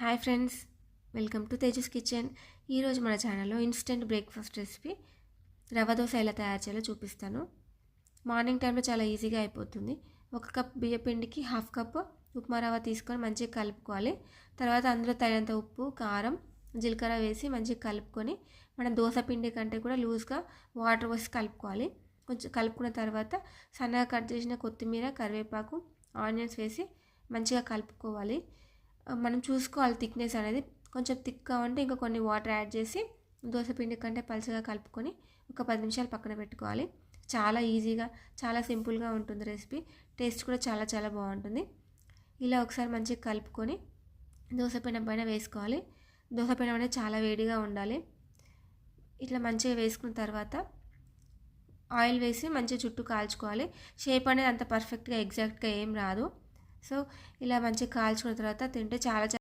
Hi friends, welcome to Tejas kitchen. ఈరోజు మన ఛానల్లో instant breakfast recipe rava dosa ఎలా తయారు చేయాలో చూపిస్తాను. మార్నింగ్ టైంలో చాలా ఈజీగా అయిపోతుంది. 1 కప్ బియ్యపిండికి 1/2 కప్ ఉప్మా రవ్వ తీసుకొని మంచిగా కలుపుకోవాలి. తర్వాత అందులో తగినంత ఉప్పు, కారం, జీలకర్ర వేసి మంచిగా కలుపుకొని మనం దోశ పిండి కంటే కూడా లూజ్గా వాటర్ పోసి కలుపుకోవాలి. కొంచెం కలుపుకున్న తర్వాత సన్నగా కట్ చేసిన కొత్తిమీర, కరివేపాకు, ఆనియన్స్ వేసి మంచిగా కలుపుకోవాలి. మనం చూసుకోవాలి థిక్నెస్ అనేది. కొంచెం థిక్గా ఉంటే ఇంకా కొన్ని వాటర్ యాడ్ చేసి దోశ పిండి కంటే పలుచగా కలుపుకొని ఒక 10 నిమిషాలు పక్కన పెట్టుకోవాలి. చాలా ఈజీగా, చాలా సింపుల్గా ఉంటుంది రెసిపీ. టేస్ట్ కూడా చాలా చాలా బాగుంటుంది. ఇలా ఒకసారి మంచిగా కలుపుకొని దోశ పెనం పైన వేసుకోవాలి. దోశ పెనం అనేది చాలా వేడిగా ఉండాలి. ఇట్లా మంచిగా వేసుకున్న తర్వాత ఆయిల్ వేసి మంచిగా చుట్టూ కాల్చుకోవాలి. షేప్ అనేది అంత పర్ఫెక్ట్గా ఎగ్జాక్ట్గా ఏం రాదు. సో ఇలా మంచిగా కాల్చుకున్న తర్వాత తింటే చాలా